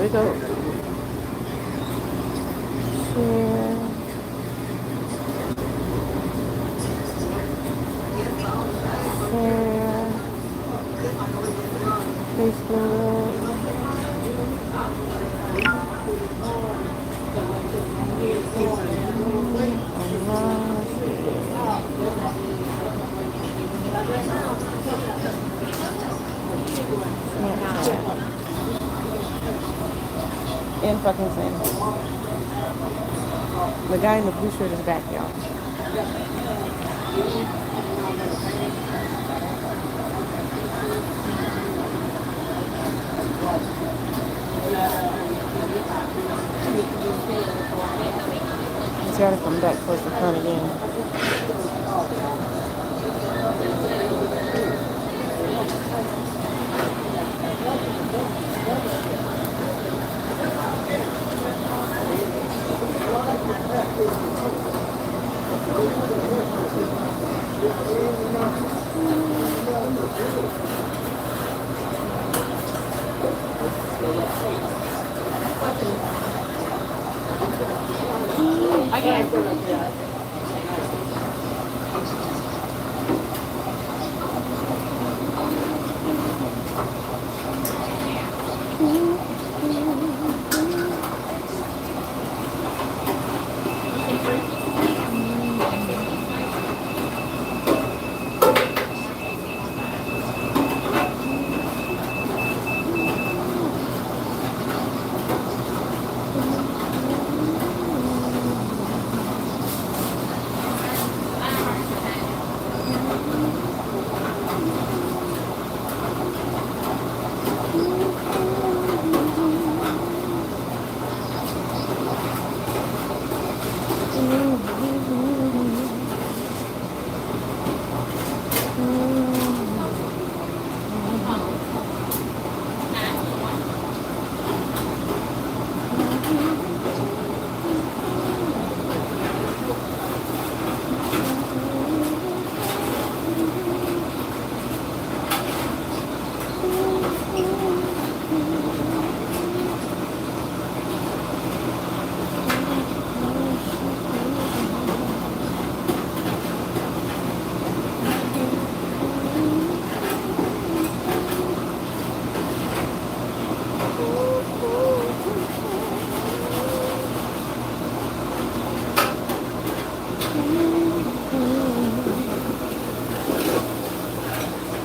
we go. Share. Share. Facebook. And fucking thing. The guy in the blue shirt is back, y'all. He's gotta come back towards the front again.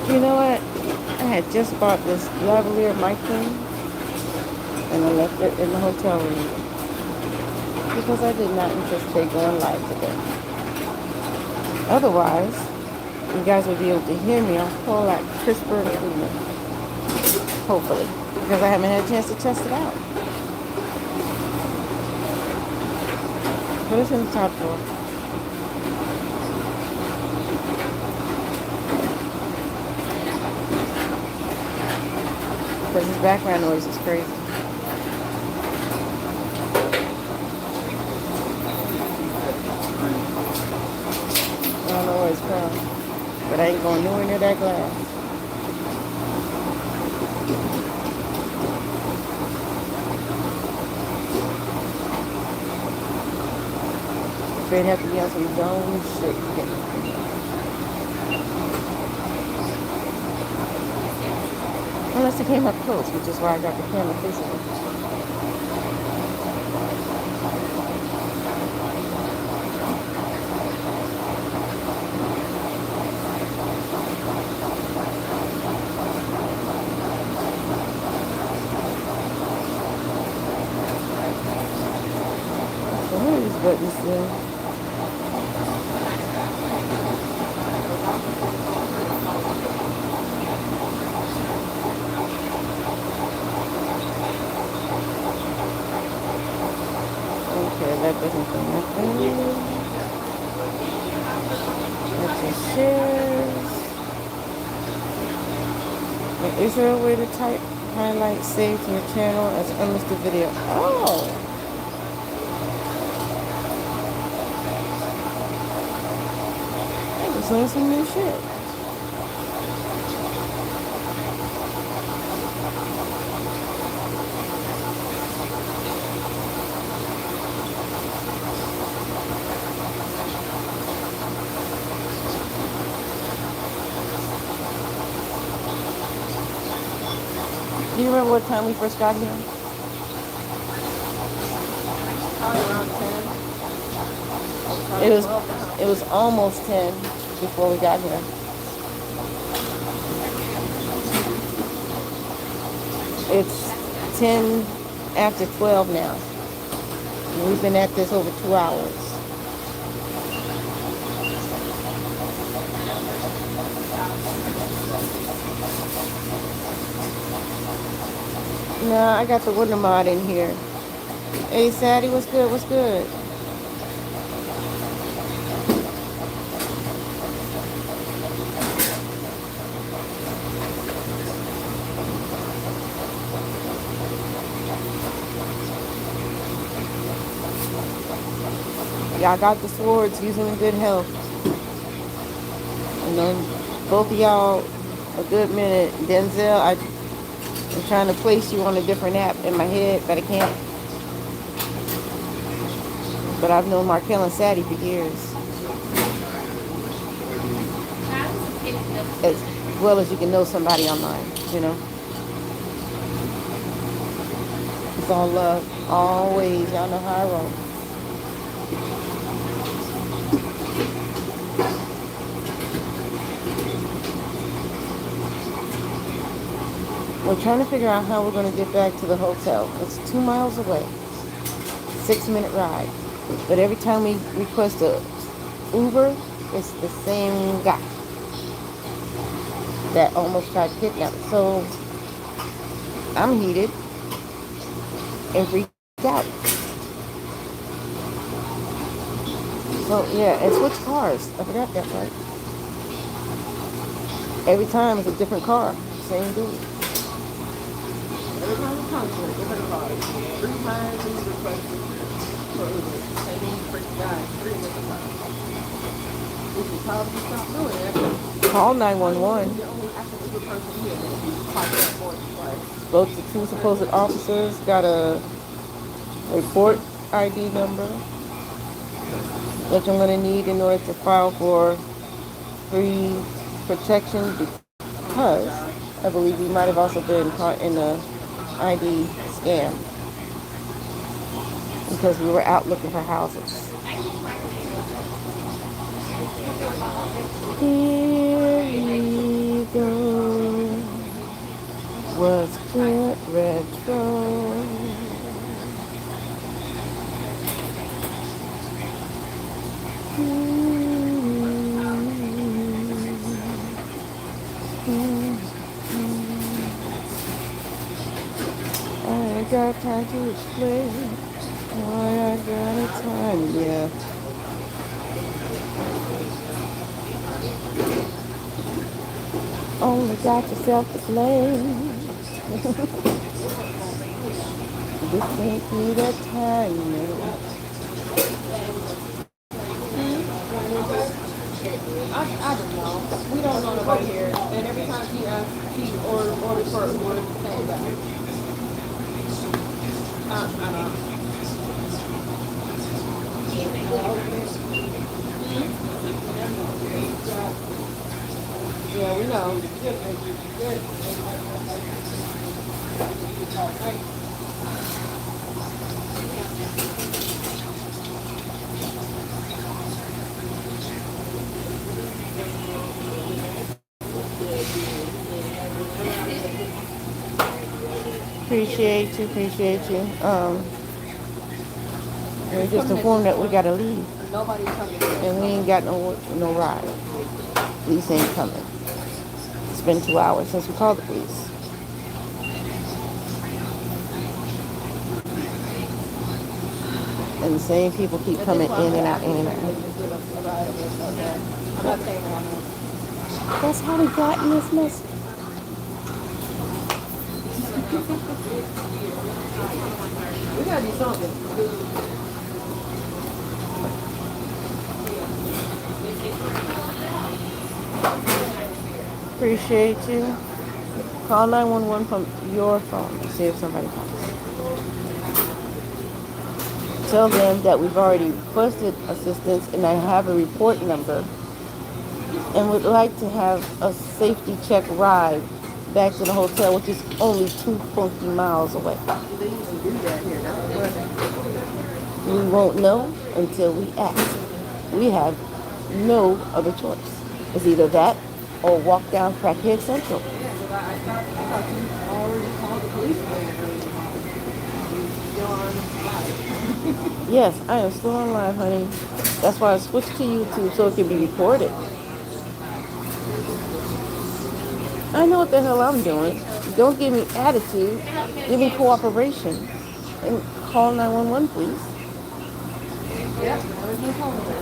You know what? I had just bought this lavalier mic thing, and I left it in the hotel room because I did not anticipate going live today. Otherwise, you guys would be able to hear me a whole lot crisper and cleaner. Hopefully, because I haven't had a chance to test it out. But it's in the top drawer. Because his background noise is crazy. I don't know where it's from, but I ain't going nowhere near that glass. They'd have to be on some dumb shit to get me. Unless it came up close, which is why I got the camera facing it. So what are these buttons do? That doesn't do nothing. That's your shares. Now, is there a way to type, highlight, save to your channel as unlisted video? Oh! I just learned some new shit. Do you remember what time we first got here? Probably around 10. It Probably was 12 now. it was almost 10 before we got here. It's 10 after 12 now. We've been at this over 2 hours. Nah, I got the winter mod in here. Hey, Sadie, what's good? What's good? Y'all got the swords, using in good health. You know, both of y'all a good minute. Denzel, I'm trying to place you on a different app in my head, but I can't. But I've known Markel and Sadie for years. As well as you can know somebody online, you know. It's all love. Always. Y'all know how I roll. We're trying to figure out how we're going to get back to the hotel. It's 2 miles away. 6-minute ride. But every time we request a Uber, it's the same guy that almost tried to kidnap us. So I'm heated and freaked out. So yeah, and switch cars. I forgot that part. Every time it's a different car. Same dude. Every time we come to a different car. 3 times we requested for Uber. Same freaking guy. 3 different times. We should probably stop doing it. Call 911. The only active Uber person here that we talked that for twice. Spoke to 2 supposed officers. Got a report ID number, which I'm going to need in order to file for free protection, because I believe we might have also been caught in a ID scam because we were out looking for houses. Here we go. What's good, retro? I ain't got time to explain why I got a time, yeah. Only got yourself to blame. This ain't me that time, man. I don't know. We don't know nobody here. And every time he asks, he orders for Uber the same guy. I don't know. Yeah, we know. Appreciate you. We're just informed that we gotta leave, Nobody's coming. and we ain't got no ride. Police ain't coming. It's been 2 hours since we called the police. And the same people keep coming in and out, in and out. I'm not saying that. That's how we got in this mess. We gotta do something. Appreciate you. Call 911 from your phone to see if somebody comes. Tell them that we've already requested assistance and I have a report number and would like to have a safety check ride back to the hotel, which is only 2 funky miles away. They usually do that here. That's funny. We won't know until we ask. We have no other choice. It's either that or walk down Crackhead Central. Yeah, because I thought you already called the police earlier this morning. You still on live. Yes, I am still on live, honey. That's why I switched to YouTube so it can be recorded. I know what the hell I'm doing. Don't give me attitude. Give me cooperation. And call 911, please. Yeah, there's no phone there.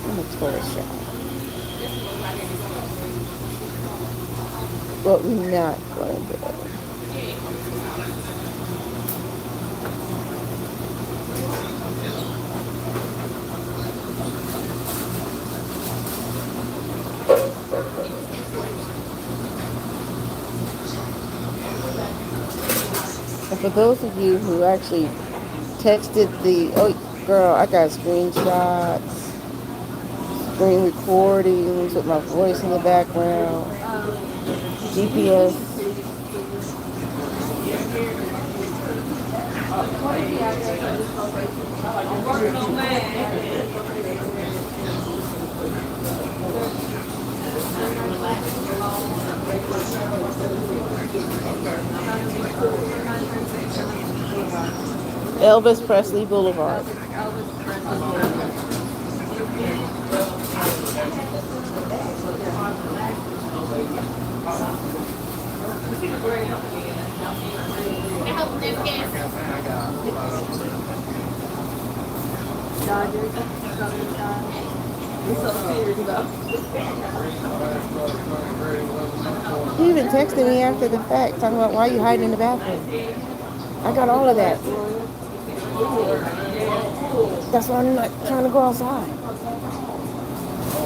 I'm a tourist shop. But we're not going to. And for those of you who actually texted oh girl, I got screenshots, screen recordings with my voice in the background, GPS. What is the address of this location? I'm working on that. Elvis Presley Boulevard. Elvis Presley Boulevard. Dodgers, Southern Sky. You're so serious about He even texted me after the fact, talking about why you hiding in the bathroom. I got all of that. That's why I'm not trying to go outside.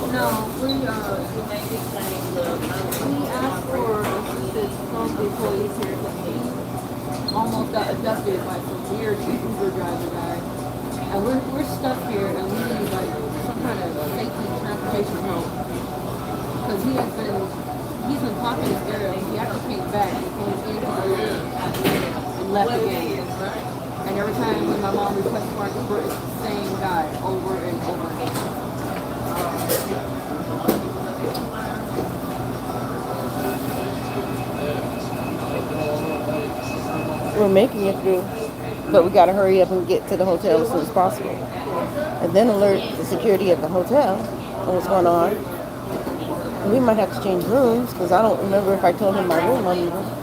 No, we asked for assistance from the police here because we almost got abducted by some weird Uber driver guy. And we're stuck here and we need like some kind of safety transportation help. Because he's been talking to this area. He actually came back and came into the room and left again. And every time when my mom requests for it, it's the same guy over and over again. We're making it through, but we got to hurry up and get to the hotel as soon as possible. And then alert the security at the hotel on what's going on. And we might have to change rooms because I don't remember if I told him my room number.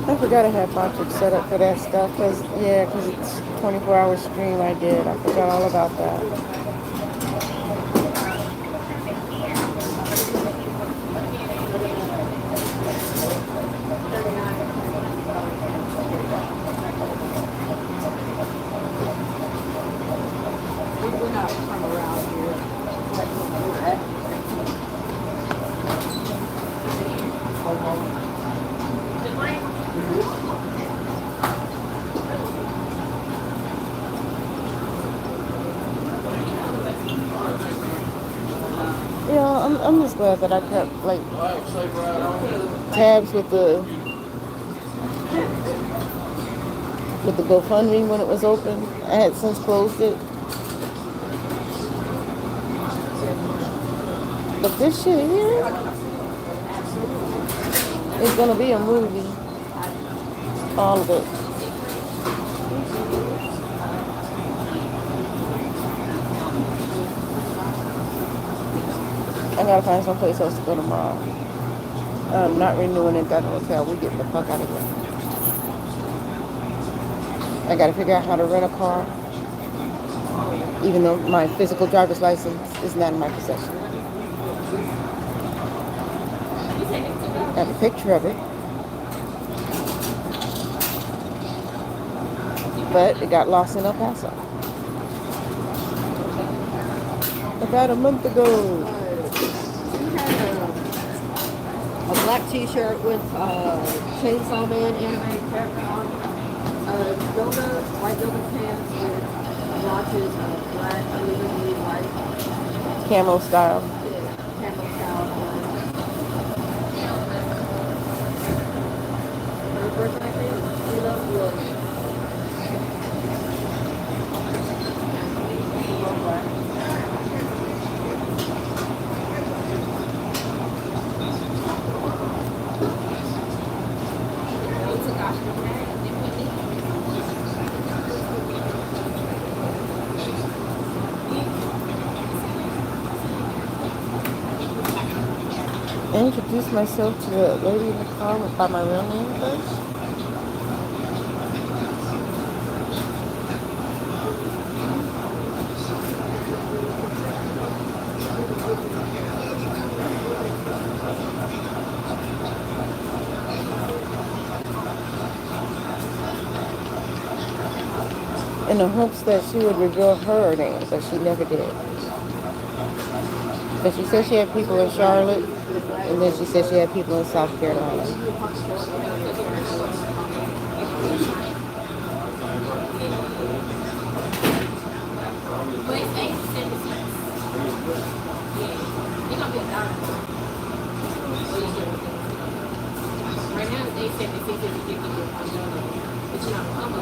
I forgot I had Patrick set up for that stuff because it's 24-hour stream I did. I forgot all about that. We're not from around here. Like we're at. Yeah, I'm just glad that I kept like tabs with the GoFundMe when it was open. I had since closed it. But this shit here is gonna be a movie. All of it. I gotta find someplace else to go tomorrow. I'm not renewing at that hotel. We getting the fuck out of here. I gotta figure out how to rent a car, even though my physical driver's license is not in my possession. I have a picture of it, but it got lost in El Paso about a month ago. You had a black t-shirt with Chainsaw Man animated character on it. White yoga pants with watches black, illegally white. Camo style. Yeah, camo style. Her birthday thing, she loves black. Introduce myself to the lady in the car by my real name first. In the hopes that she would reveal her name, but she never did. But she said she had people in Charlotte, and then she said she had people in South Carolina. Right now, they said the 650 but you know, come on,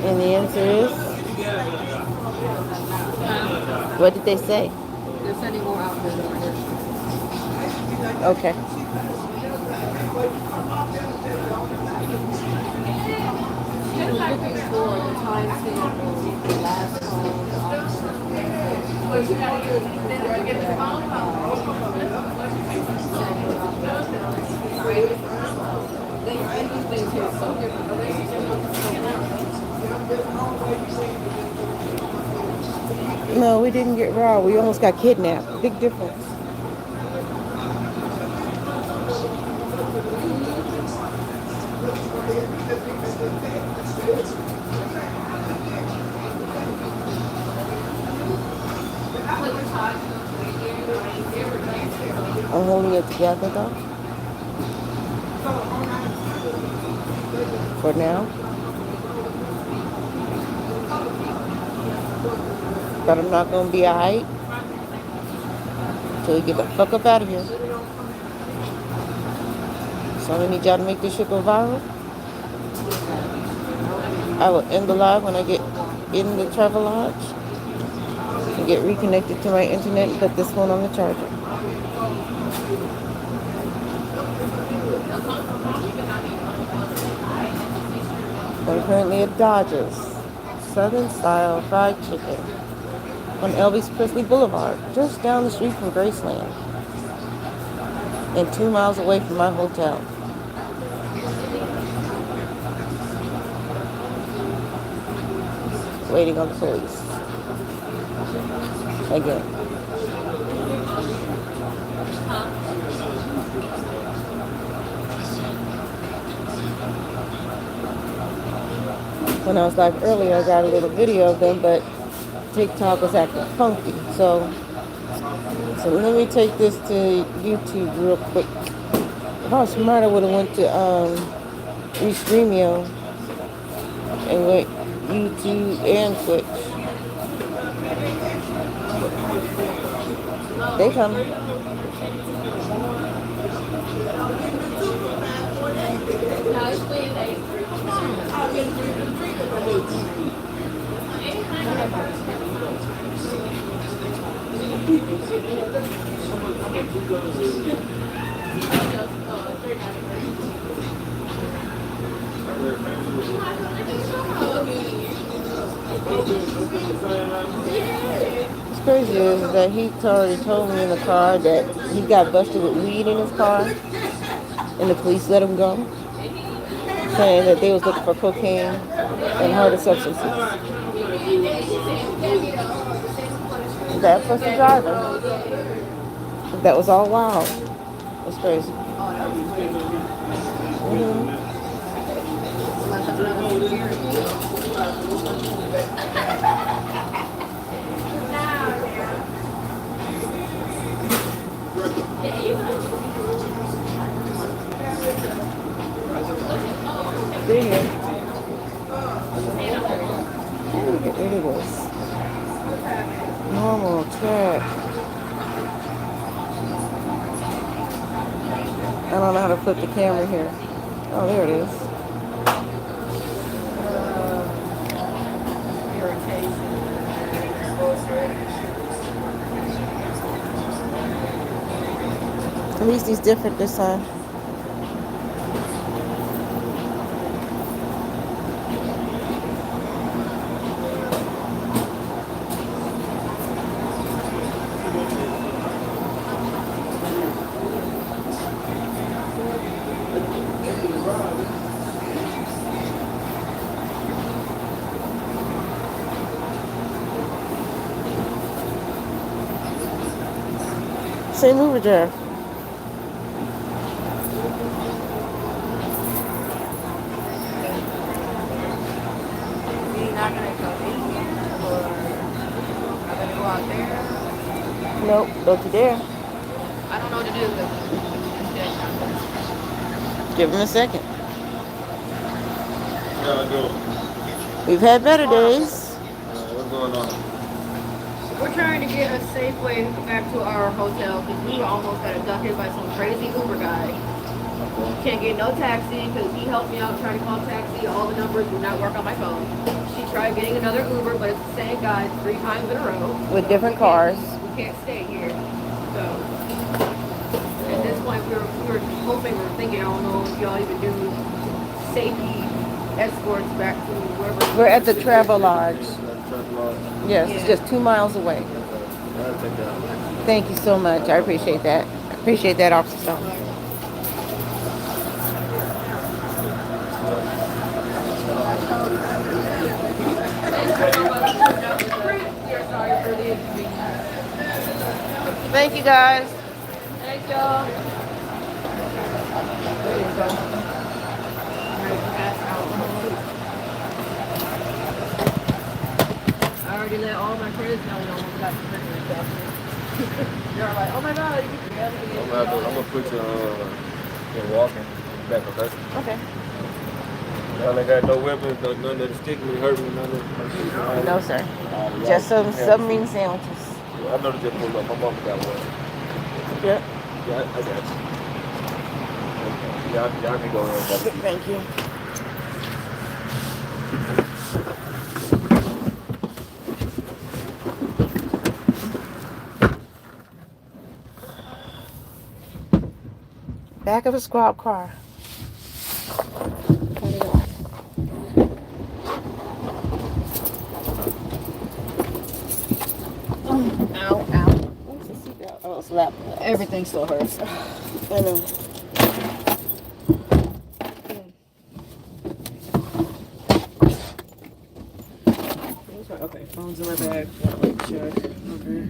And the answer is, what did they say? They're sending more out there than here. Okay. She was looking for the timestamp of the last call. These things here are so different. No, we didn't get robbed. We almost got kidnapped. Big difference. I'm holding it together though. For now. But I'm not gonna be alright till we get the fuck up out of here. So I need y'all to make this shit go viral. I will end the live when I get in the travel lodge and get reconnected to my internet and put this one on the charger. I'm currently at Dodger's Southern Style Fried Chicken on Elvis Presley Boulevard, just down the street from Graceland and 2 miles away from my hotel. Waiting on the police. Again. When I was live earlier, I got a little video of them, but TikTok was acting funky. So let me take this to YouTube real quick. If I was smart, I would have went to Restreamio and went YouTube and Twitch. They come. No, it's Wednesday. What's crazy is that he already told me in the car that he got busted with weed in his car, and the police let him go, saying that they was looking for cocaine and harder substances. That plus the driver. That was all wild. It's crazy. Stay here. Get rid of this. Normal track. I don't know how to flip the camera here. Oh, there it is. At least he's different this time. Same Uber driver. You're not gonna come in here, or I'm gonna go out there. Nope, don't you dare. I don't know what to do, but Give him a second. Yeah, I do. We've had better days. What's going on? we're trying to get a safe way back to our hotel because we almost got abducted by some crazy Uber guy. Can't get no taxi because he helped me out trying to call taxi. All the numbers do not work on my phone. She tried getting another Uber, but it's the same guy 3 times in a row. With different cars. We can't stay here. So at this point, we were hoping, we were thinking, I don't know if y'all even do safety escorts back to wherever. We're at the Travel Lodge. Lodge. Yes, it's just 2 miles away. I'll take that. Thank you so much. I appreciate that. I appreciate that, Officer Stone. Thank you, guys. Thank y'all. I already let all my friends know we almost got the prisoner stuff. They're like, oh my god, you can I'm gonna put you walking back, okay? Okay. Y'all ain't got no weapons, none that stick me, hurt me, none of that. No, sir. Just some submarine sandwiches. I know they just pulled up. My mama got one. Yep. Yeah, I got you. Y'all can go ahead. Thank you. Back of a squad car. Cut it off. Ow, ow. Where's the seatbelt? Oh, slap. everything still hurts. I know. Okay, phone's in my bag. Sure. Okay.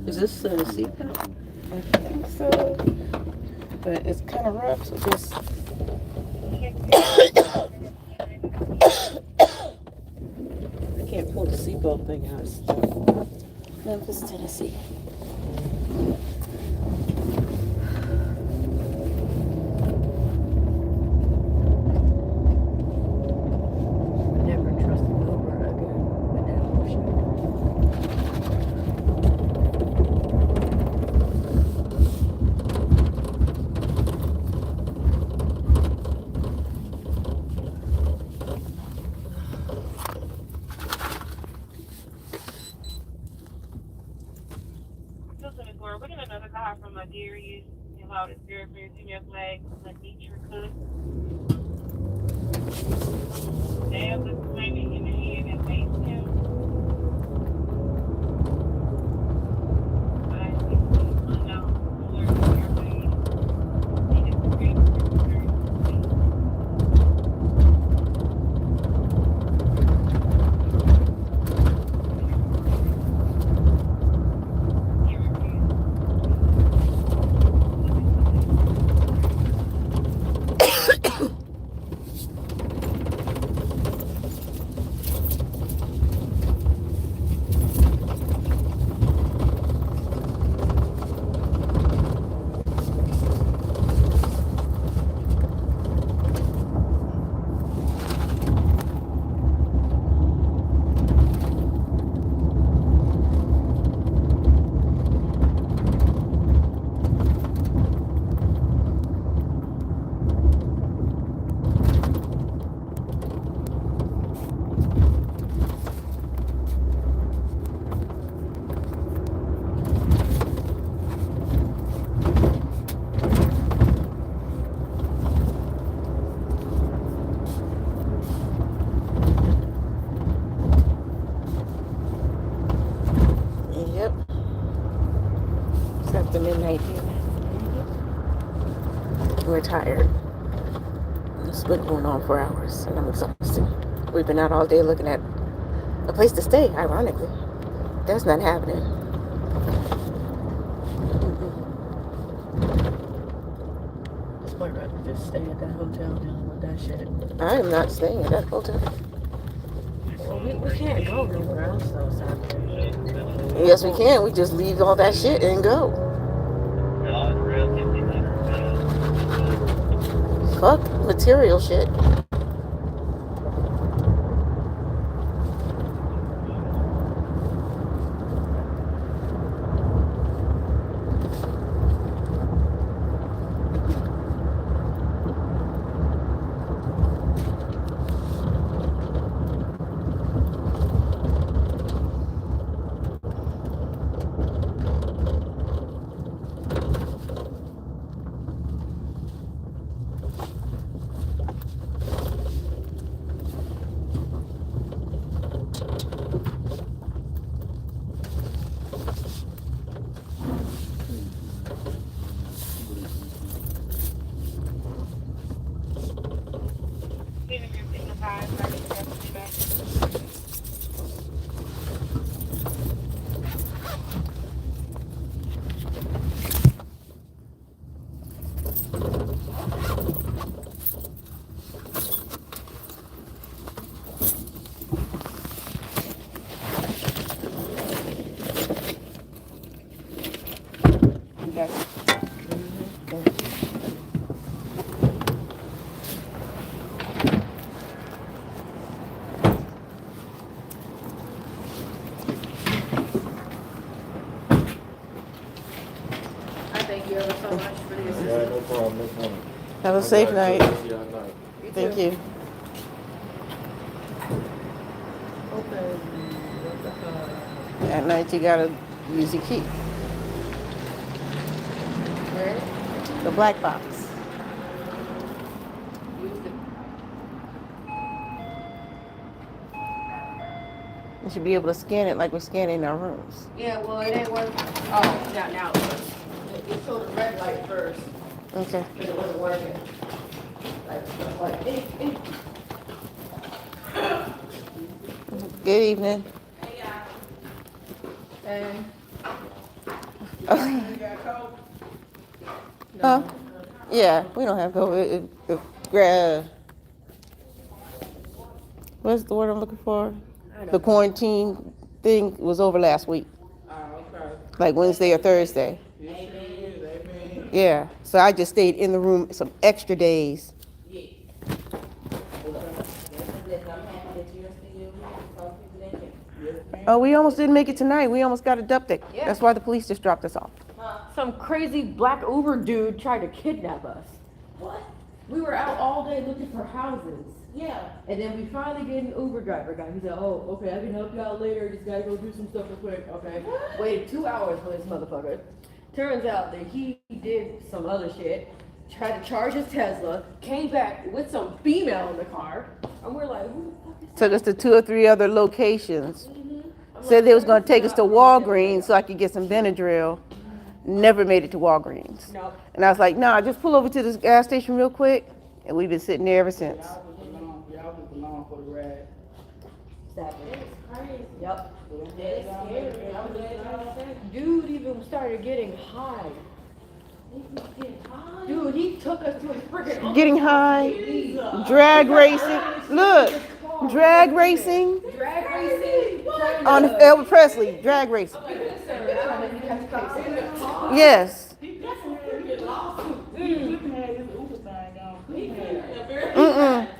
Is this a seatbelt? I think so. But it's kind of rough, so just. I can't pull the seatbelt thing out. It's stuck. Memphis, Tennessee. Never trust an Uber again with that bullshit. Hi from Ladarius. Hello, this girlfriend, female flag, Laditra Cook. Stab the claimant in the head and maced him. 516 unknown source airways. He is escaped from return to police. He refused to identify his driver. Yep. It's after midnight here. We're tired. It's been going on for hours, and I'm exhausted. We've been out all day looking at a place to stay, ironically. That's not happening. I'd rather just stay at that hotel dealing with that shit. I am not staying at that hotel. Well, we can't go nowhere else though, Saturday. Yes, we can. We just leave all that shit and go. Fuck material shit. Thank you ever so much for the assistance. Yeah, no problem, no problem. Have a safe night. Yeah, night. Thank you. Okay. What the fuck? At night, you gotta use your key. Where? The black box. Use the. You should be able to scan it like we're scanning our rooms. Yeah, well, it ain't working. Oh, now it works. It showed the red light first, Okay. but it wasn't working. Like, Good evening. And Huh? Yeah, we don't have COVID. What's the word I'm looking for? The quarantine thing was over last week. oh, okay. Like Wednesday or Thursday. Yeah. So I just stayed in the room some extra days. Oh, we almost didn't make it tonight. We almost got abducted. Yeah. That's why the police just dropped us off. Some crazy black Uber dude tried to kidnap us. What? We were out all day looking for houses. Yeah. And then we finally get an Uber driver guy. He said, oh, okay, I can help you out later. Just gotta go do some stuff real quick. Okay. What? Waited 2 hours for this motherfucker. Turns out that he did some other shit, tried to charge his Tesla, came back with some female in the car, and we're like, who the fuck is Took us to 2 or 3 other locations. Said they was gonna take us to Walgreens so I could get some Benadryl. Never made it to Walgreens. No. And I was like, nah, just pull over to this gas station real quick. And we've been sitting there ever since. Y'all was along for the ride. Crazy. Yep. Dude even started getting high. Dude, he took us to a freaking Getting high, drag racing. Look, drag racing drag racing. on Elvis Presley. Drag racing. Yes.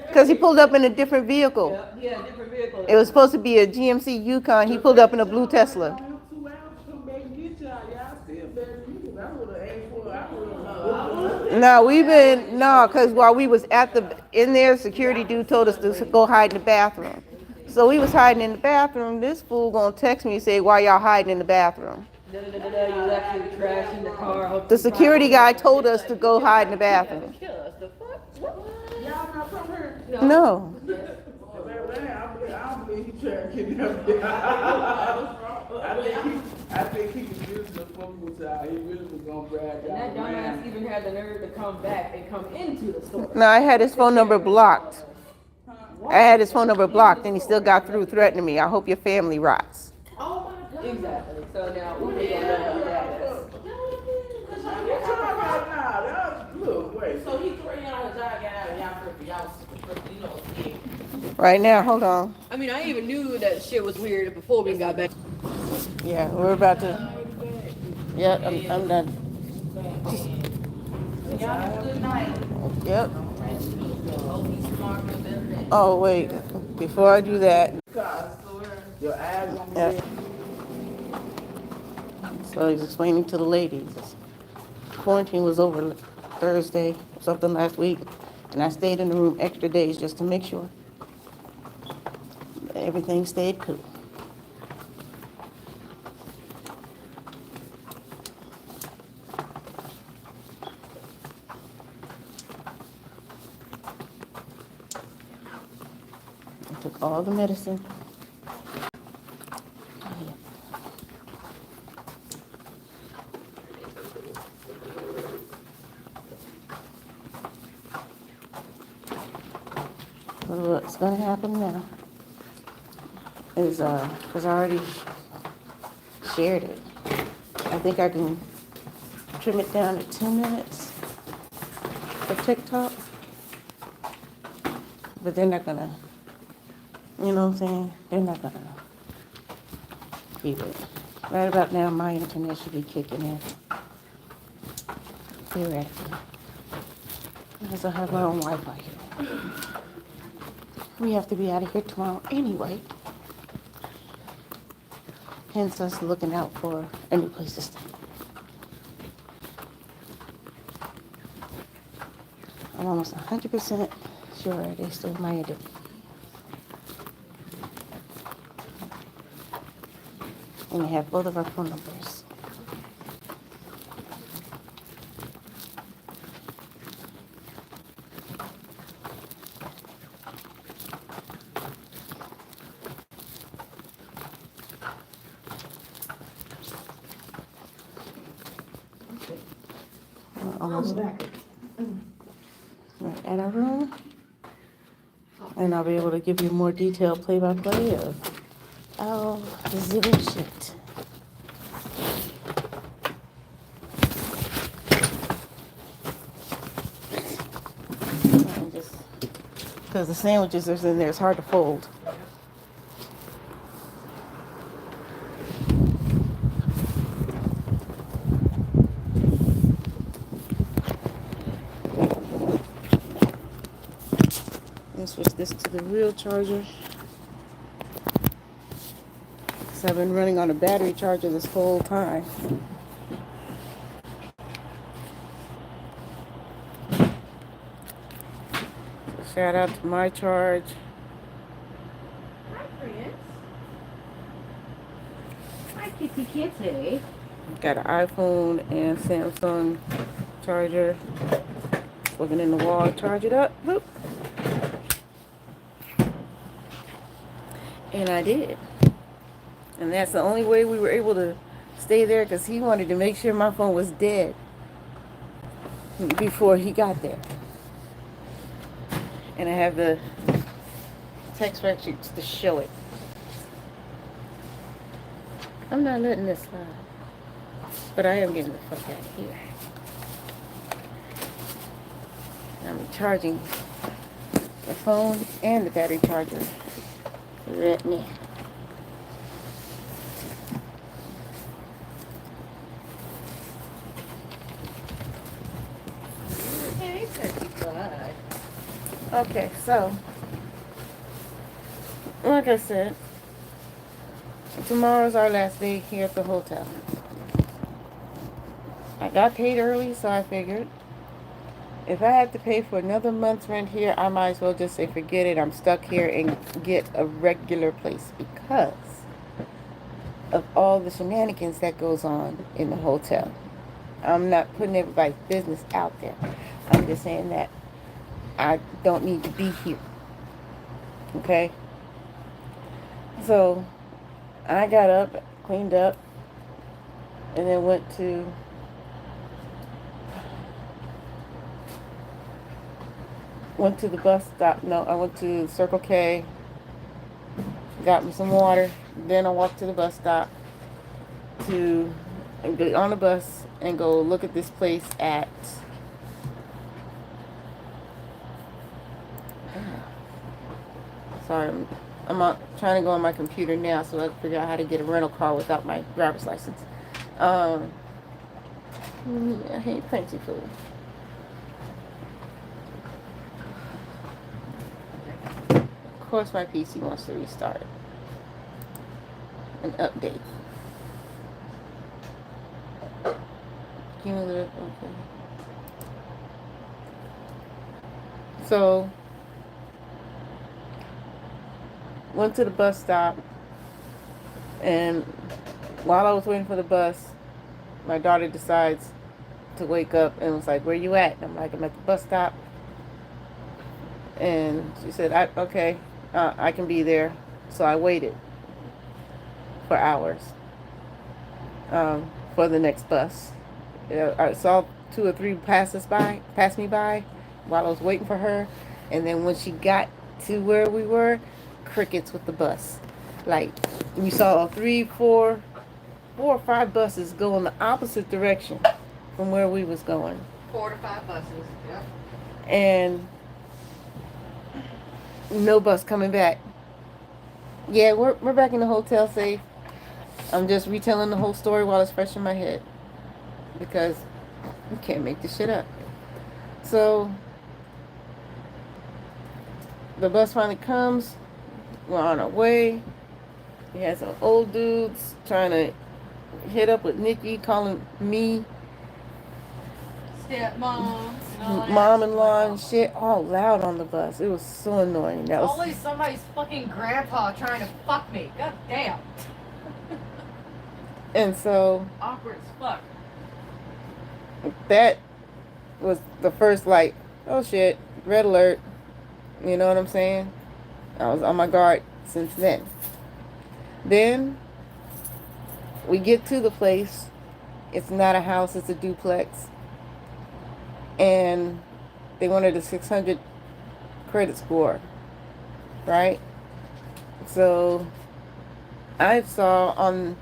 Because he pulled up in a different vehicle. Yeah, different vehicle. It was supposed to be a GMC Yukon. He pulled up in a blue Tesla. 2 hours to come back and get y'all. Y'all still better than me. I would have asked for it. No, because while we was in there, security dude told us to go hide in the bathroom. So we was hiding in the bathroom. This fool gonna text me and say, why y'all hiding in the bathroom? You left your trash in the car. The security guy told us to go hide in the bathroom. Kill us. The fuck? Y'all not from here? No. I don't believe he tried to kidnap me. I think he was using the fuck with y'all. He really was gonna brag y'all. And that dumbass even had the nerve to come back and come into the store. No, I had his phone number blocked. I had his phone number blocked and he still got through threatening me. I hope your family rots. Exactly. So now we need to know what that is. Look, wait. So he threw y'all on the job, got out, and y'all, you know, scared. Right now, hold on. I mean, I even knew that shit was weird before we got back. Yeah, we're about to. Yeah, I'm done. Y'all have a good night. Yep. Hope he's smart and better than Oh, wait. Before I do that. Your eyes on me. Yeah. So he's explaining to the ladies. Quarantine was over Thursday, something last week. And I stayed in the room extra days just to make sure that everything stayed cool. I took all the medicine. So what's gonna happen now is, because I already shared it. I think I can trim it down to 2 minutes for TikTok. But they're not gonna, you know what I'm saying? They're not gonna keep it. Right about now, my internet should be kicking in. Theoretically. Because I have my own Wi-Fi here. We have to be out of here tomorrow anyway. Hence us looking out for a new place to stay. I'm almost 100% sure they stole my identity. And they have both of our phone numbers. We're almost back. We're at our room. And I'll be able to give you more detailed play-by-play of all the zilly shit. Because the sandwiches that's in there, it's hard to fold. Let's switch this to the real charger. Because I've been running on a battery charger this whole time. So shout out to my charge. Hi, Prince. Hi, Kitty Kitty. Got an iPhone and Samsung charger. Plugging in the wall, charge it up. Boop. And I did. And that's the only way we were able to stay there because he wanted to make sure my phone was dead before he got there. And I have the text records to show it. I'm not letting this slide. But I am getting the fuck out of here. I'm charging the phone and the battery charger. Let me. Hey, 35. Okay, so like I said, tomorrow's our last day here at the hotel. I got paid early, so I figured if I had to pay for another month's rent here, I might as well just say forget it. I'm stuck here and get a regular place because of all the shenanigans that goes on in the hotel. I'm not putting everybody's business out there. I'm just saying that I don't need to be here. Okay? So I got up, cleaned up, and then went to the bus stop. No, I went to Circle K, got me some water. Then I walked to the bus stop to get on the bus and go look at this place at sorry, I'm trying to go on my computer now so I can figure out how to get a rental car without my driver's license. I hate fancy food. Of course my PC wants to restart. An update. Cumulative, okay. So, went to the bus stop, and while I was waiting for the bus, my daughter decides to wake up and was like, "Where you at?" And I'm like, "I'm at the bus stop." And she said, "Okay, I can be there." So I waited for hours for the next bus. I saw 2 or 3 pass me by while I was waiting for her, and then when she got to where we were, crickets with the bus. Like, we saw 4 or 5 buses go in the opposite direction from where we was going. 4 to 5 buses. Yep. And no bus coming back. Yeah, we're back in the hotel safe. I'm just retelling the whole story while it's fresh in my head. Because you can't make this shit up. So, the bus finally comes. We're on our way. We had some old dudes trying to hit up with Nikki, calling me Stepmom. mom-in-law and shit, all loud on the bus. It was so annoying. That was Always somebody's fucking grandpa trying to fuck me. God damn. and so Awkward as fuck. that was the first, like, oh shit, red alert. You know what I'm saying? I was on my guard since then. Then we get to the place. It's not a house, it's a duplex. And they wanted a 600 credit score, right? So I saw on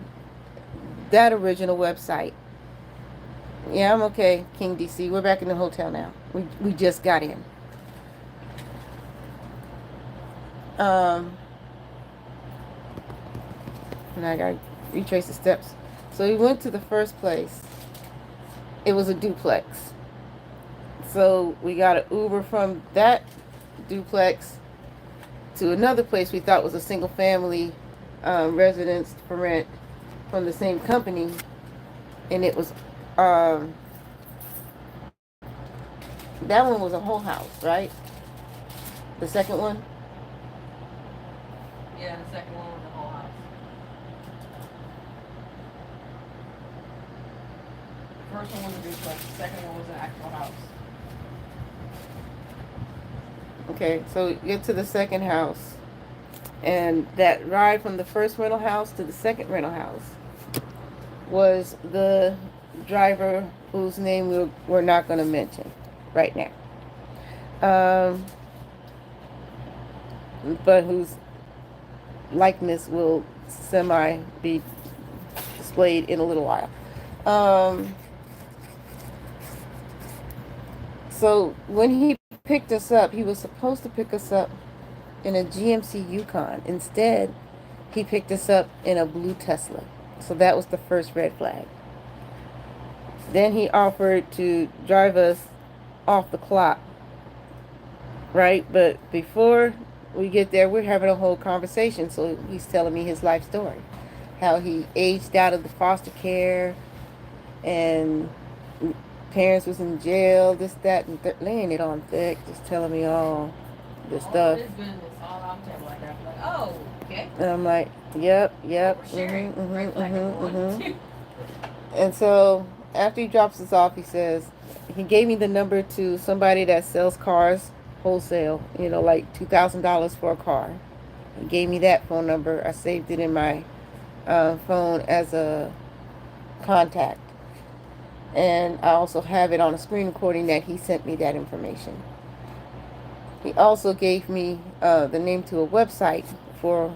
that original website, yeah, I'm okay, King DC. We're back in the hotel now. We just got in. And I gotta retrace the steps. So we went to the first place. It was a duplex. So we got an Uber from that duplex to another place we thought was a single family residence for rent from the same company. And it was, that one was a whole house, right? The second one? Yeah, the second one with the whole house. first one was a duplex. The second one was an actual house. Okay, so you get to the second house, and that ride from the first rental house to the second rental house was the driver whose name we're not going to mention right now, but whose likeness will semi be displayed in a little while. So when he picked us up, he was supposed to pick us up in a GMC Yukon. Instead, he picked us up in a blue Tesla. So that was the first red flag. Then he offered to drive us off the clock, right? But before we get there, we're having a whole conversation. So he's telling me his life story, how he aged out of the foster care, and parents was in jail, this, that, and laying it on thick, just telling me all this stuff. This business, all I'm telling like that. Like, oh, okay. And I'm like, yep. And so after he drops us off, he says, he gave me the number to somebody that sells cars wholesale, like $2,000 for a car. He gave me that phone number. I saved it in my phone as a contact. And I also have it on a screen recording that he sent me that information. He also gave me the name to a website for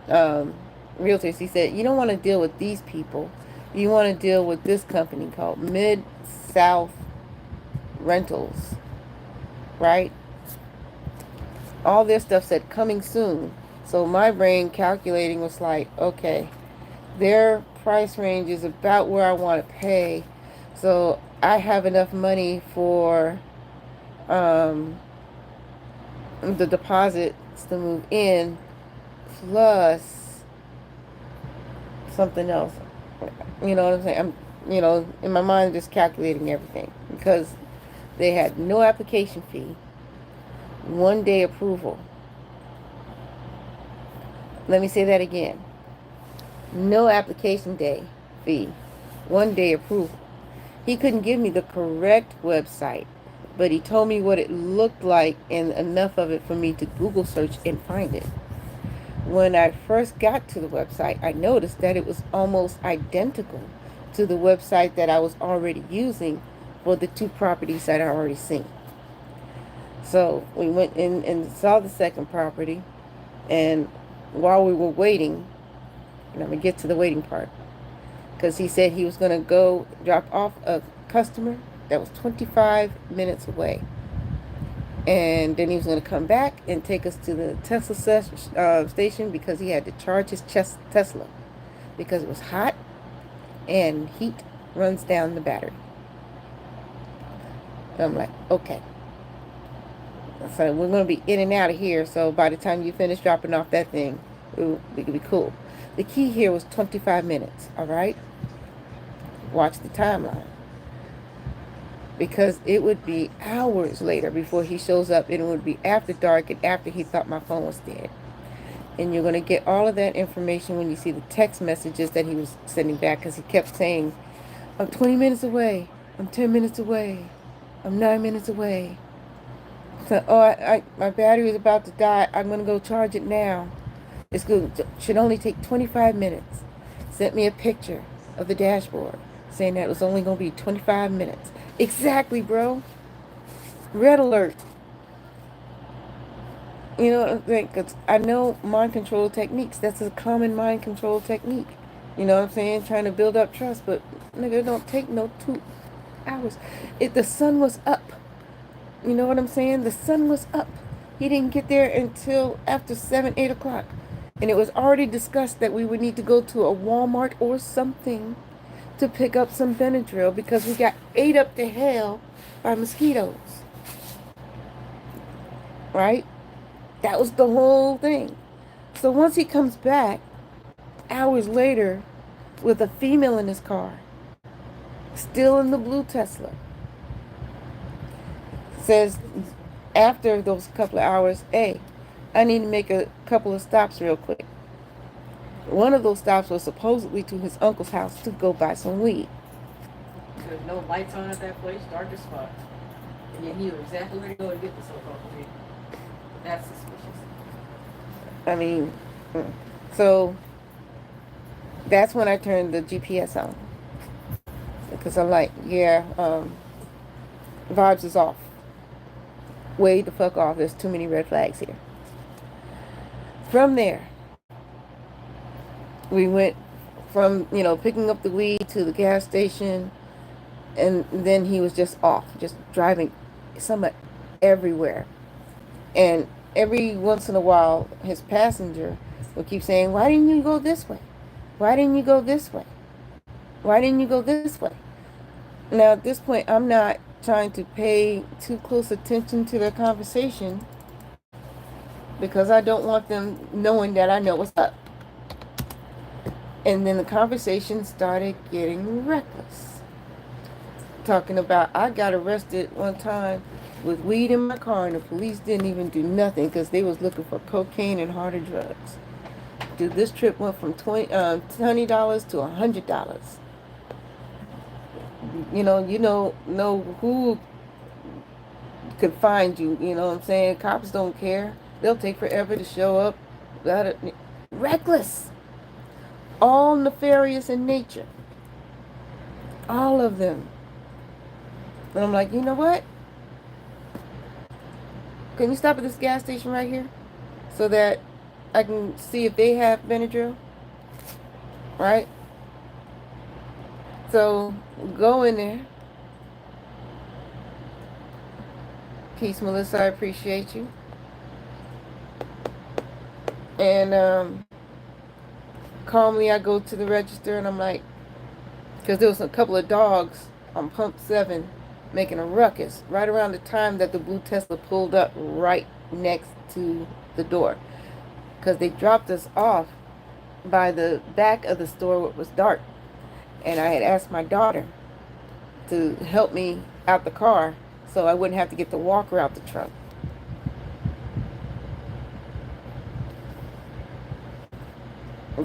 realtors. He said, you don't want to deal with these people. You want to deal with this company called Mid-South Rentals, right? All their stuff said coming soon. So my brain calculating was like, okay, their price range is about where I want to pay. So I have enough money for the deposits to move in, plus something else. You know what I'm saying? I'm, in my mind just calculating everything, because they had no application fee, 1 day approval. Let me say that again. No application fee, 1 day approval. He couldn't give me the correct website, but he told me what it looked like and enough of it for me to Google search and find it. When I first got to the website, I noticed that it was almost identical to the website that I was already using for the 2 properties that I already seen. So we went in and saw the second property, and while we were waiting, and I'm going to get to the waiting part, because he said he was going to go drop off a customer that was 25 minutes away. And then he was going to come back and take us to the Tesla station, because he had to charge his Tesla, because it was hot and heat runs down the battery. And I'm like, okay. So we're going to be in and out of here. So by the time you finish dropping off that thing, it could be cool. The key here was 25 minutes, all right? Watch the timeline. Because it would be hours later before he shows up, and it would be after dark and after he thought my phone was dead. And you're going to get all of that information when you see the text messages that he was sending back, because he kept saying, I'm 20 minutes away, I'm 10 minutes away, I'm 9 minutes away. So, my battery is about to die, I'm going to go charge it now. It's good. Should only take 25 minutes. Sent me a picture of the dashboard saying that it was only going to be 25 minutes. Exactly, bro. Red alert. You know what I'm saying? Because I know mind control techniques. That's a common mind control technique. You know what I'm saying? Trying to build up trust. But, nigga, it don't take no 2 hours. The sun was up. You know what I'm saying? The sun was up. He didn't get there until after 7, 8 o'clock. And it was already discussed that we would need to go to a Walmart or something to pick up some Benadryl, because we got ate up to hell by mosquitoes. Right? That was the whole thing. So once he comes back, hours later, with a female in his car, still in the blue Tesla, says after those couple of hours, hey, I need to make a couple of stops real quick. One of those stops was supposedly to his uncle's house to go buy some weed. There's no lights on at that place, dark as fuck. And yet he knew exactly where to go to get the so-called police. That's suspicious. I mean, so that's when I turned the GPS on. Because I'm like, yeah, vibes is off. Way the fuck off. There's too many red flags here. From there, we went from, picking up the weed to the gas station. And then he was just off, just driving somewhat everywhere. And every once in a while, his passenger would keep saying, why didn't you go this way? Why didn't you go this way? Why didn't you go this way? Now, at this point, I'm not trying to pay too close attention to their conversation because I don't want them knowing that I know what's up. And then the conversation started getting reckless. Talking about, I got arrested one time with weed in my car and the police didn't even do nothing because they was looking for cocaine and harder drugs. Dude, this trip went from $20 to $100. You know who could find you. You know what I'm saying? Cops don't care. They'll take forever to show up. Reckless. All nefarious in nature. All of them. And I'm like, you know what? Can you stop at this gas station right here so that I can see if they have Benadryl? Right? So go in there. Peace, Melissa. I appreciate you. And calmly I go to the register and I'm like, because there was a couple of dogs on pump 7 making a ruckus right around the time that the blue Tesla pulled up right next to the door. Because they dropped us off by the back of the store where it was dark. And I had asked my daughter to help me out the car so I wouldn't have to get the walker out the trunk.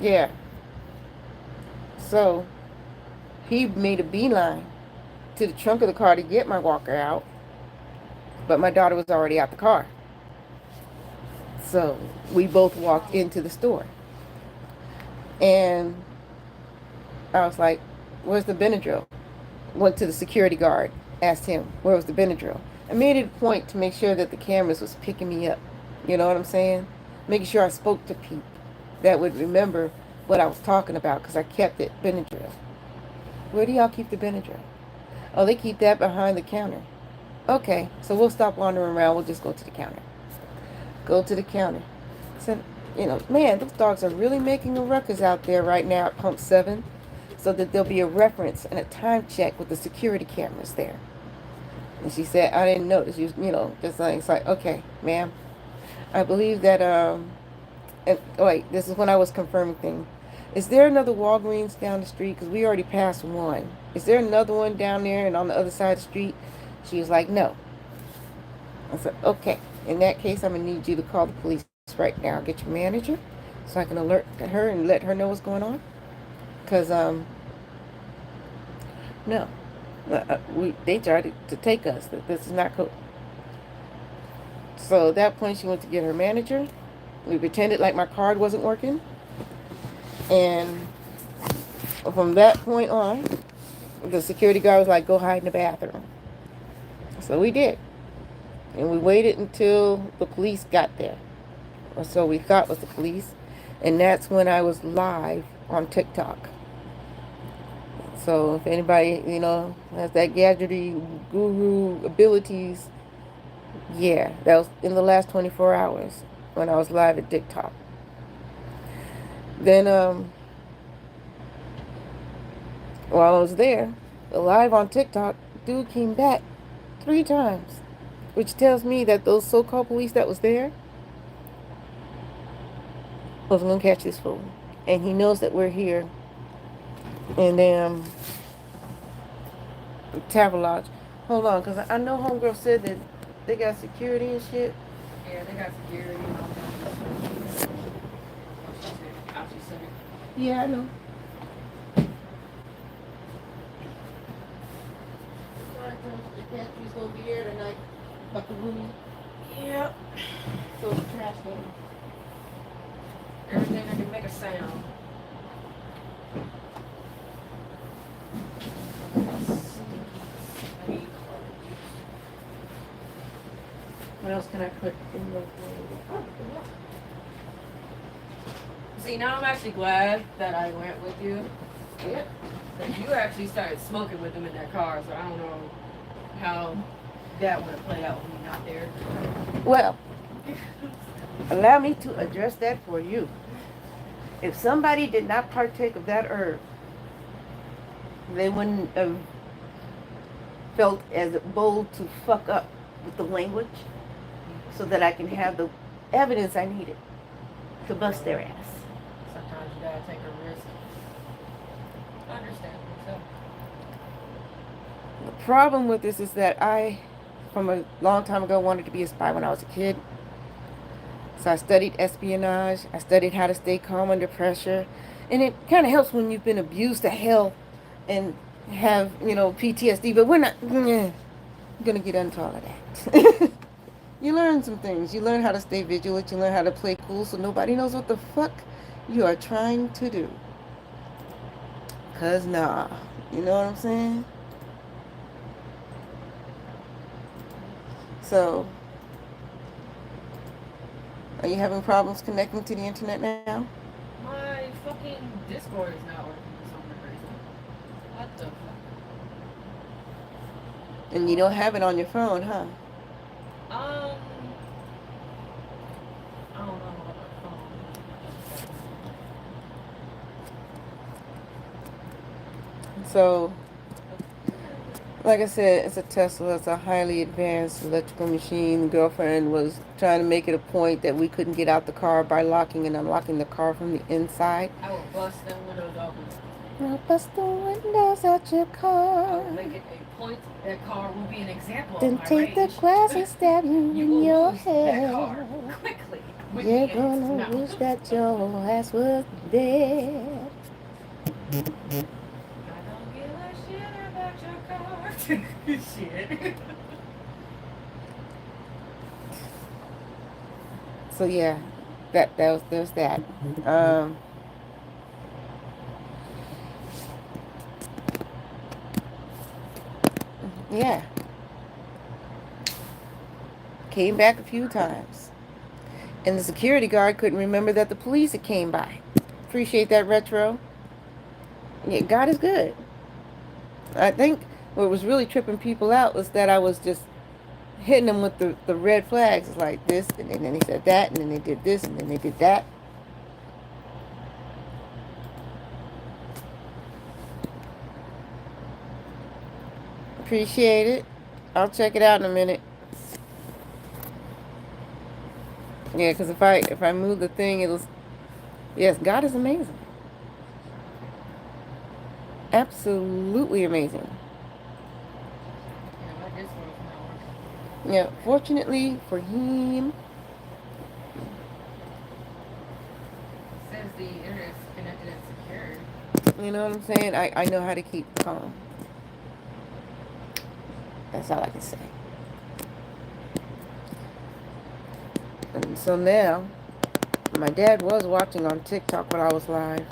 Yeah. So he made a beeline to the trunk of the car to get my walker out, but my daughter was already out the car. So we both walked into the store. And I was like, where's the Benadryl? Went to the security guard, asked him, where was the Benadryl? I made it a point to make sure that the cameras was picking me up. You know what I'm saying? Making sure I spoke to people that would remember what I was talking about because I kept it, Benadryl. Where do y'all keep the Benadryl? Oh, they keep that behind the counter. Okay, so we'll stop wandering around. We'll just go to the counter. Go to the counter. So, man, those dogs are really making a ruckus out there right now at pump 7 so that there'll be a reference and a time check with the security cameras there. And she said, I didn't notice. Just like, it's like, okay, ma'am. I believe that, this is when I was confirming things. Is there another Walgreens down the street? Because we already passed one. Is there another one down there and on the other side of the street? She was like, no. I said, okay. In that case, I'm going to need you to call the police right now. Get your manager so I can alert her and let her know what's going on. Because, no. They tried to take us. This is not cool. So at that point, she went to get her manager. We pretended like my card wasn't working. And from that point on, the security guard was like, go hide in the bathroom. So we did. And we waited until the police got there. Or so we thought was the police. And that's when I was live on TikTok. So if anybody, has that gadgetry guru abilities, yeah, that was in the last 24 hours when I was live at TikTok. Then, while I was there, live on TikTok, dude came back 3 times, which tells me that those so-called police that was there wasn't gonna catch this fool, and he knows that we're here in Tavern Lodge. Hold on, cause I know homegirl said that they got security and shit. Yeah, they got security and all kinds of stuff. Yeah, I know. The pantry's gonna be here tonight. But the room. Yep. So the trash can. Everything that can make a sound. What else can I put in the? See, now I'm actually glad that I went with you. Yeah. Because you actually started smoking with them in that car, so I don't know how that would have played out with me not there. Well, allow me to address that for you. If somebody did not partake of that herb, they wouldn't have felt as bold to fuck up with the language so that I can have the evidence I needed to bust their ass. Sometimes you gotta take a risk. Understandable, so. The problem with this is that I, from a long time ago, wanted to be a spy when I was a kid. So I studied espionage. I studied how to stay calm under pressure. And it kind of helps when you've been abused to hell and have, PTSD. But we're not going to get into all of that. You learn some things. You learn how to stay vigilant. You learn how to play cool so nobody knows what the fuck you are trying to do. Because nah. You know what I'm saying? So, are you having problems connecting to the internet now? My fucking Discord is not working for some reason. What the fuck? And you don't have it on your phone, huh? I don't know about my phone. So, like I said, it's a Tesla. It's a highly advanced electrical machine. The girlfriend was trying to make it a point that we couldn't get out the car by locking and unlocking the car from the inside. I will bust them windows open. I'll bust the windows out your I car. will make it a point. That car will be an example Then of my take the rage. glass and stab you You in will your lose that car head. quickly. With You're me in its gonna mouth. wish that your ass was dead. I don't give a shit about your car. Shit. So yeah, there's that. Yeah. Came back a few times. And the security guard couldn't remember that the police had came by. Appreciate that, Retro. Yeah, God is good. I think what was really tripping people out was that I was just hitting them with the red flags. It's like this, and then they said that, and then they did this, and then they did that. Appreciate it. I'll check it out in a minute. Yeah, because if I move the thing, yes, God is amazing. Absolutely amazing. Yeah, my Discord is not working. Yeah, fortunately for him. It says the internet is connected and secured. You know what I'm saying? I know how to keep calm. That's all I can say. And so now, my dad was watching on TikTok when I was live.